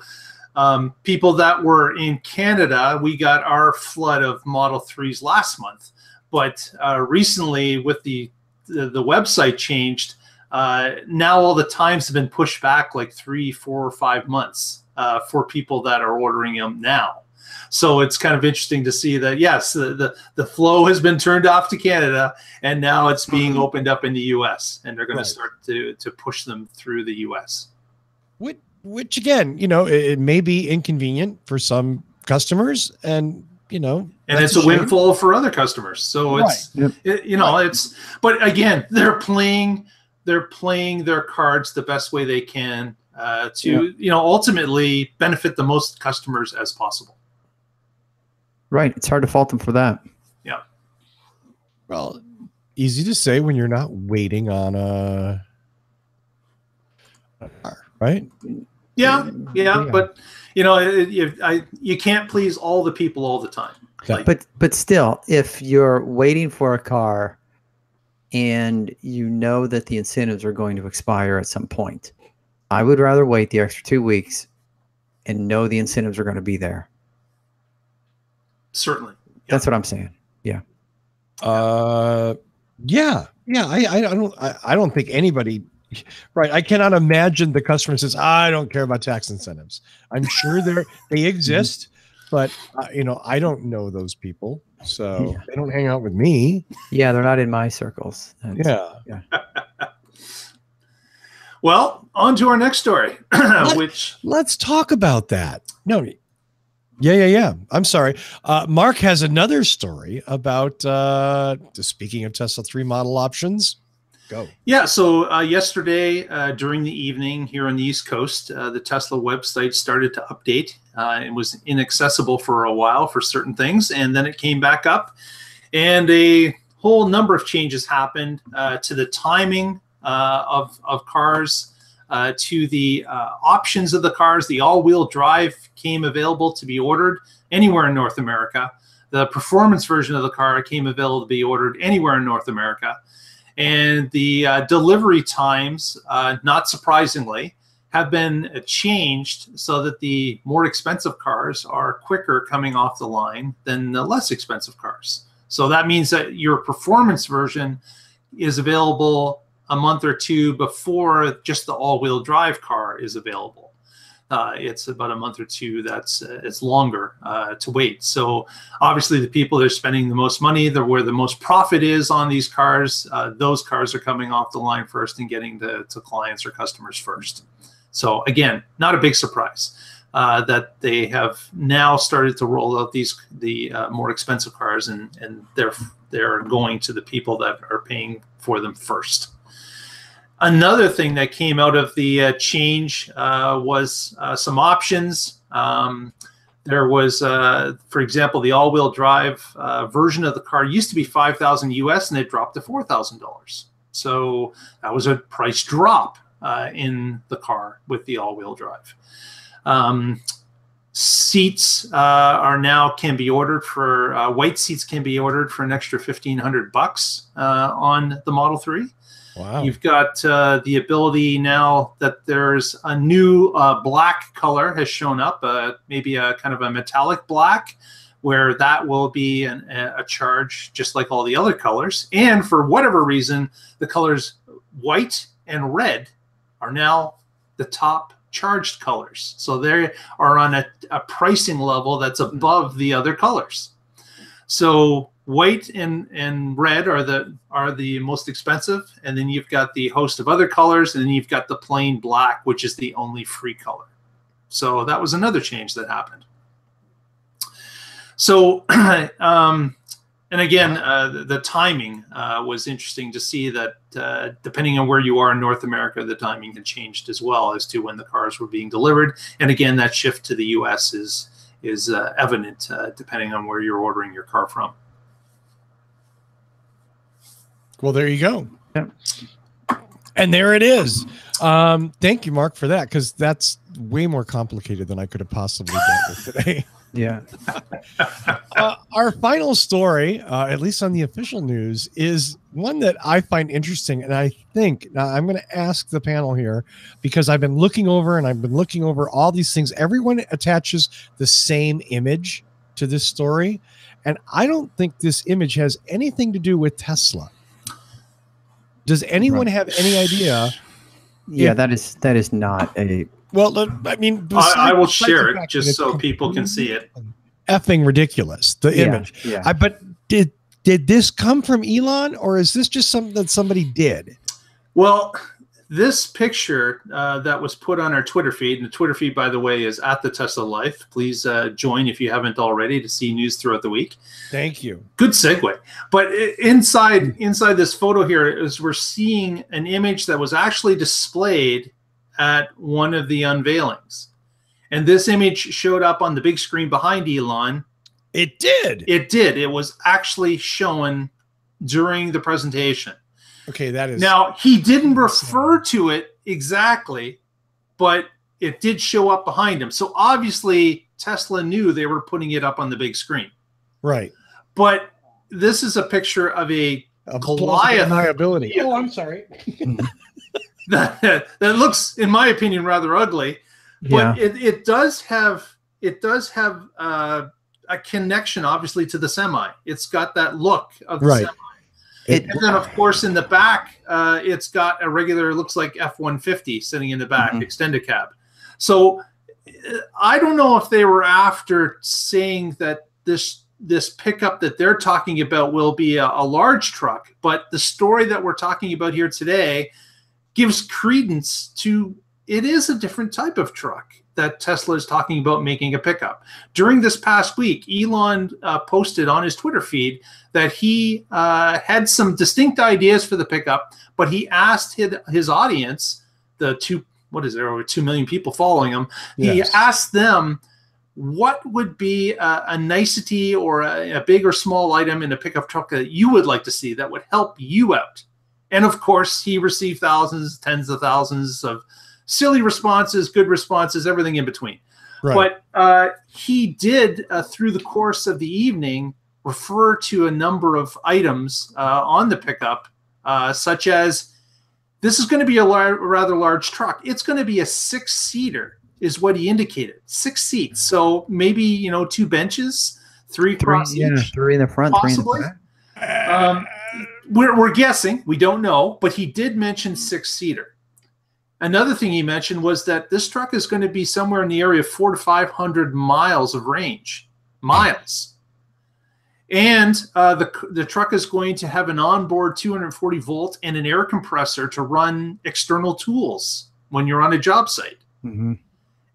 people that were in Canada, we got our flood of Model 3s last month, but recently with the website changed, now all the times have been pushed back like 3, 4, or 5 months for people that are ordering them now. So it's kind of interesting to see that, yes, the flow has been turned off to Canada, and now it's being opened up in the U.S., and they're going to start to push them through the U.S. Which again, it may be inconvenient for some customers, and and it's a windfall for other customers. So it's, but again, they're playing their cards the best way they can to ultimately benefit the most customers as possible. Right. It's hard to fault them for that. Yeah. Well, easy to say when you're not waiting on a car, right? Yeah. But you can't please all the people all the time. But still, if you're waiting for a car and you know that the incentives are going to expire at some point, I would rather wait the extra 2 weeks and know the incentives are going to be there. Certainly. That's what I'm saying. Yeah. I don't think anybody. Right. I cannot imagine the customer says, I don't care about tax incentives. I'm sure they exist, but I don't know those people. So they don't hang out with me. Yeah. They're not in my circles. Yeah. Well, on to our next story, let's talk about that. No. Yeah. I'm sorry. Mark has another story about, speaking of Tesla 3 model options. Go. Yeah, so yesterday during the evening here on the East Coast, the Tesla website started to update. It was inaccessible for a while for certain things, and then it came back up, and a whole number of changes happened to the timing of cars, to the options of the cars. The all-wheel drive came available to be ordered anywhere in North America. The performance version of the car came available to be ordered anywhere in North America. And the delivery times, not surprisingly, have been changed so that the more expensive cars are quicker coming off the line than the less expensive cars. So that means that your performance version is available a month or two before just the all-wheel drive car is available. It's about a month or two it's longer to wait. So obviously the people that are spending the most money, where the most profit is on these cars, those cars are coming off the line first and getting to clients or customers first. So again, not a big surprise that they have now started to roll out the more expensive cars, and they're going to the people that are paying for them first. Another thing that came out of the change was some options. There was, for example, the all-wheel drive version of the car used to be $5,000 US, and it dropped to $4,000. So that was a price drop in the car with the all-wheel drive. Seats can be ordered for white seats can be ordered for an extra $1,500 on the Model 3. Wow. You've got the ability now that there's a new black color has shown up, maybe a kind of a metallic black, where that will be a charge just like all the other colors. And for whatever reason, the colors white and red are now the top charged colors. So they are on a pricing level that's above the other colors. So white and red are the most expensive, and then you've got the host of other colors, and then you've got the plain black, which is the only free color. So that was another change that happened. So and again, the timing was interesting to see that depending on where you are in North America, the timing had changed as well as to when the cars were being delivered. And again, that shift to the US is evident depending on where you're ordering your car from. Well, there you go. Yep. And there it is. Thank you, Mark, for that, because that's way more complicated than I could have possibly done with today. Yeah. Our final story, at least on the official news, is one that I find interesting. And I think, now I'm going to ask the panel here, because I've been looking over all these things. Everyone attaches the same image to this story. And I don't think this image has anything to do with Tesla. Does anyone have any idea? Yeah, that is not a... Well, I mean, I will share it just so people can see it. Effing ridiculous, the image. Yeah. But did this come from Elon, or is this just something that somebody did? Well, this picture that was put on our Twitter feed, and the Twitter feed, by the way, is @TheTeslaLife. Please join if you haven't already to see news throughout the week. Thank you. Good segue. But inside this photo here is we're seeing an image that was actually displayed at one of the unveilings. And this image showed up on the big screen behind Elon. It did. It did. It was actually shown during the presentation. Okay, that is... Now, he didn't refer to it exactly, but it did show up behind him. So obviously, Tesla knew they were putting it up on the big screen. Right. But this is a picture of a Goliath. Deniability. Yeah. Oh, I'm sorry. that looks, in my opinion, rather ugly. But it does have a connection, obviously, to the semi. It's got that look of the semi. And then, of course, in the back, it's got a regular, looks like F-150 sitting in the back, extended cab. So I don't know if they were after saying that this pickup that they're talking about will be a large truck, but the story that we're talking about here today gives credence to it is a different type of truck that Tesla is talking about making a pickup. During this past week, Elon posted on his Twitter feed that he had some distinct ideas for the pickup, but he asked his audience, over 2 million people following him, he asked them what would be a nicety or a big or small item in a pickup truck that you would like to see that would help you out. And of course, he received thousands, tens of thousands of silly responses, good responses, everything in between. Right. But he did, through the course of the evening, refer to a number of items on the pickup such as this is going to be a rather large truck. It's going to be a 6-seater, is what he indicated. 6 seats. So maybe, you know, 2 benches, 3 across each. 3 in the front, possibly. 3 in the back. We're guessing. We don't know, but he did mention 6-seater. Another thing he mentioned was that this truck is going to be somewhere in the area of 400 to 500 miles of range. Miles. And the truck is going to have an onboard 240 volt and an air compressor to run external tools when you're on a job site. Mm-hmm.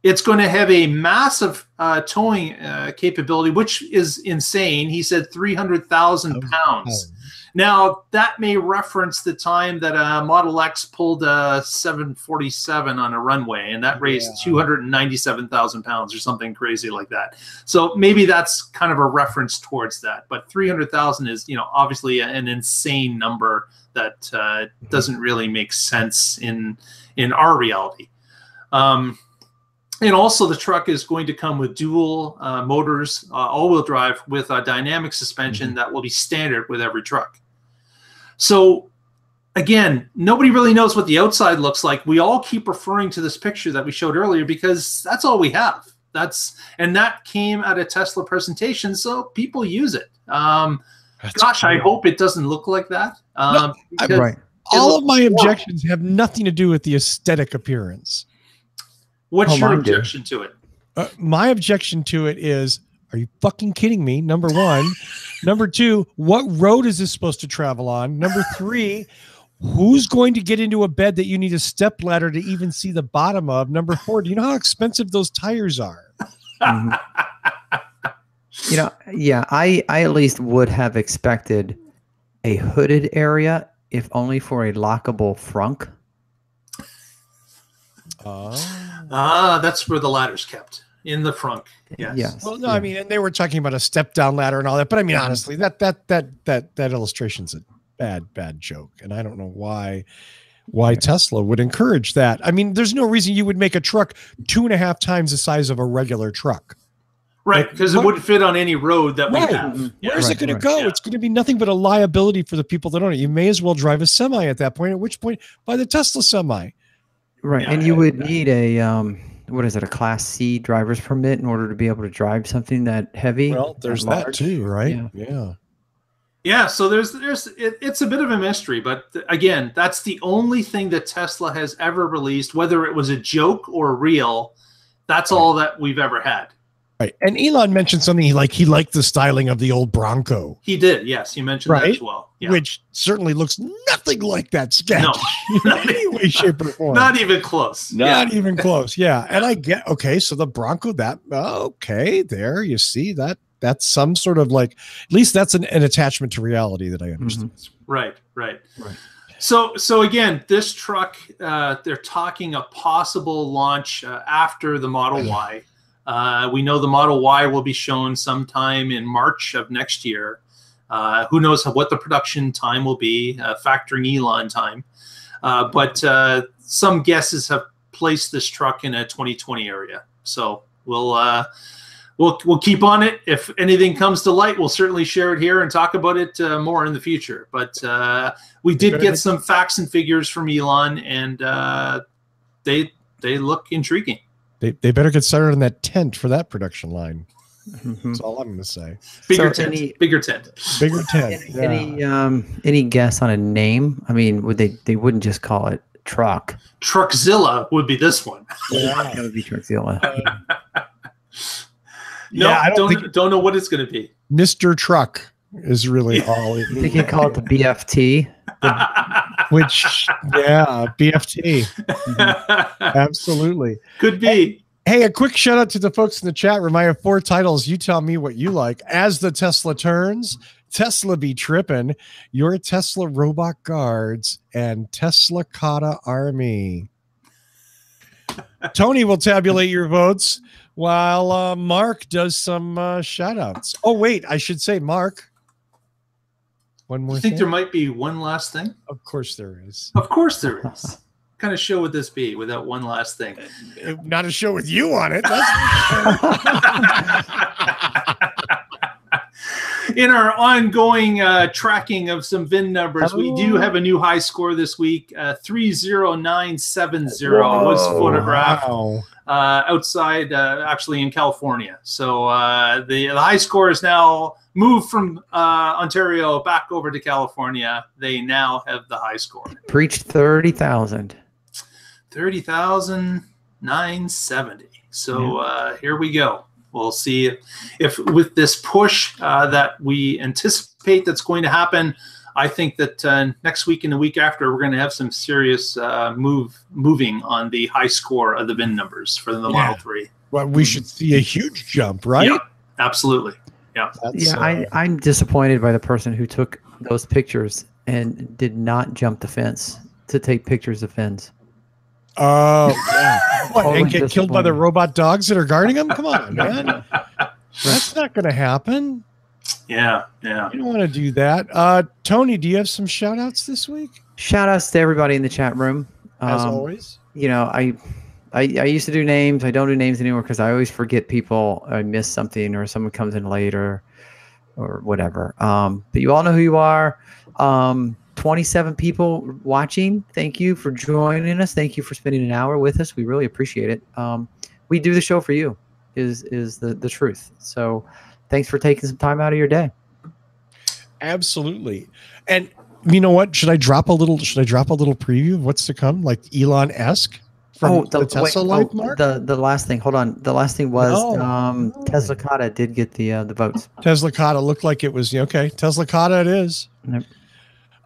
It's going to have a massive towing capability, which is insane. He said 300,000 pounds. Now, that may reference the time that Model X pulled a 747 on a runway, and that raised 297,000 pounds or something crazy like that. So maybe that's kind of a reference towards that. But 300,000 is, you know, obviously an insane number that doesn't really make sense in our reality. And also, the truck is going to come with dual motors, all-wheel drive, with a dynamic suspension that will be standard with every truck. So, again, nobody really knows what the outside looks like. We all keep referring to this picture that we showed earlier because that's all we have. And that came at a Tesla presentation, so people use it. Gosh, I hope it doesn't look like that. Right. All of my objections have nothing to do with the aesthetic appearance. What's your objection to it? My objection to it is, are you fucking kidding me? Number one. Number two, what road is this supposed to travel on? Number three, who's going to get into a bed that you need a step ladder to even see the bottom of? Number four, do you know how expensive those tires are? You know, yeah, I at least would have expected a hooded area, if only for a lockable frunk. That's where the ladder's kept, in the frunk. Yes. Well, no, I mean, and they were talking about a step down ladder and all that, but I mean, honestly, that illustration's a bad joke, and I don't know why Tesla would encourage that. I mean, there's no reason you would make a truck 2.5 times the size of a regular truck. Right, because it wouldn't fit on any road that we have. Where's it going to go? Yeah. It's going to be nothing but a liability for the people that own it. You may as well drive a semi at that point, at which point buy the Tesla semi. Right, and you would need a what is it, a Class C driver's permit in order to be able to drive something that heavy? Well, there's that too, right? Yeah. So it's a bit of a mystery, but again, that's the only thing that Tesla has ever released, whether it was a joke or real. That's all that we've ever had. Right. And Elon mentioned something like he liked the styling of the old Bronco. He did, yes. He mentioned that as well. Yeah. Which certainly looks nothing like that sketch in any way, shape, or form. Not even close. Not even close. Yeah. And I get, okay, so the Bronco, there you see that's some sort of like, at least that's an attachment to reality that I understand. Right. So again, this truck, they're talking a possible launch after the Model Y. We know the Model Y will be shown sometime in March of next year. Who knows what the production time will be, factoring Elon time. But some guesses have placed this truck in a 2020 area. So we'll keep on it. If anything comes to light, we'll certainly share it here and talk about it more in the future. But we did get some facts and figures from Elon, and they look intriguing. They better get started on that tent for that production line. That's all I'm going to say. Bigger tent. Bigger tent. Yeah. Any guess on a name? I mean, they wouldn't just call it truck. Truckzilla would be this one. Yeah, it would be Truckzilla. I don't know what it's going to be. Mr. Truck is really all. You think you call it the BFT? BFT. Absolutely. Could be. Hey, a quick shout out to the folks in the chat room. I have 4 titles. You tell me what you like. As the Tesla Turns, Tesla Be Trippin', Your Tesla Robot Guards, and Tesla-Cotta Army. Tony will tabulate your votes while Mark does some shout outs. Oh, wait, I should say, Mark. One more thing? There might be one last thing? Of course there is. Of course there is. What kind of show would this be without one last thing? Not a show with you on it. in our ongoing tracking of some VIN numbers, we do have a new high score this week. 30970 was photographed outside, actually in California. So the high score is now moved from Ontario back over to California. They now have the high score. Preached 30,000. 30,970. So here we go. We'll see if with this push that we anticipate that's going to happen. I think that next week and the week after, we're going to have some serious moving on the high score of the VIN numbers for the Model 3. Well, we should see a huge jump, right? Yeah, absolutely. Yeah. I'm disappointed by the person who took those pictures and did not jump the fence to take pictures of fins. Oh, yeah. What, and get killed by the robot dogs that are guarding them? Come on, man. That's not going to happen. Yeah. You don't want to do that. Tony, do you have some shout outs this week? Shout outs to everybody in the chat room. As always. You know, I used to do names. I don't do names anymore because I always forget people. I miss something or someone comes in later or whatever. But you all know who you are. 27 people watching. Thank you for joining us. Thank you for spending an hour with us. We really appreciate it. We do the show for you is the truth. So thanks for taking some time out of your day. Absolutely. And you know what? Should I drop a little preview of what's to come? Like Elon-esque from the Tesla Life, Mark? The last thing. Hold on. The last thing was Tesla-Cotta did get the votes. Tesla-Cotta looked like it was okay. Tesla-Cotta it is. Yep.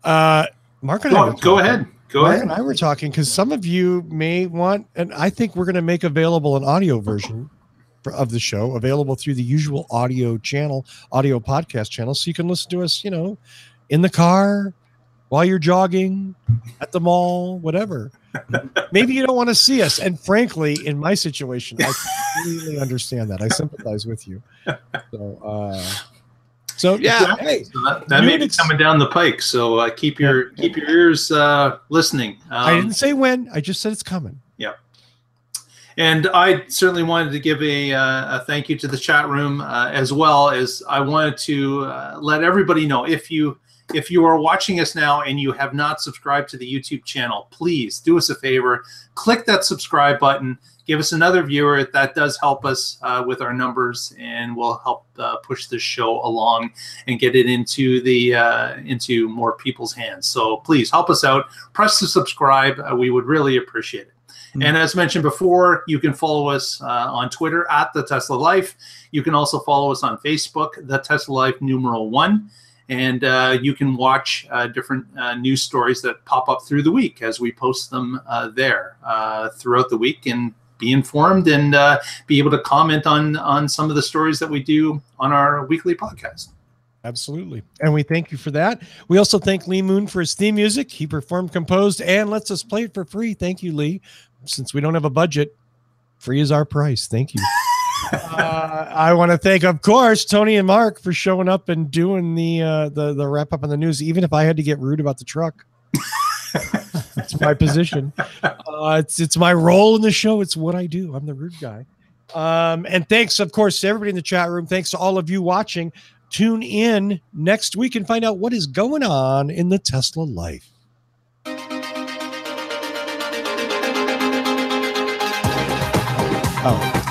Mark and I go ahead. Mark and I were talking because some of you may want, and I think we're going to make available an audio version of the show available through the usual audio podcast channel, so you can listen to us, in the car, while you're jogging, at the mall, whatever. Maybe you don't want to see us, and frankly, in my situation, I completely understand that. I sympathize with you. So yeah, hey, so that may be coming down the pike. So keep your ears listening. I didn't say when. I just said it's coming. Yeah. And I certainly wanted to give a thank you to the chat room as well as I wanted to let everybody know if you are watching us now and you have not subscribed to the YouTube channel, please do us a favor, click that subscribe button. Give us another viewer. That does help us with our numbers and will help push this show along and get it into more people's hands. So please help us out. Press the subscribe. We would really appreciate it. Mm-hmm. And as mentioned before, you can follow us on Twitter at The Tesla Life. You can also follow us on Facebook, The Tesla Life #1. And you can watch different news stories that pop up through the week as we post them there throughout the week and be informed and be able to comment on some of the stories that we do on our weekly podcast. Absolutely. And we thank you for that. We also thank Lee Moon for his theme music. He performed, composed, and lets us play it for free. Thank you, Lee. Since we don't have a budget, free is our price. Thank you. I want to thank, of course, Tony and Mark for showing up and doing the wrap up on the news, even if I had to get rude about the truck. It's my position. It's my role in the show. It's what I do. I'm the rude guy. And thanks, of course, to everybody in the chat room. Thanks to all of you watching. Tune in next week and find out what is going on in the Tesla life. Oh.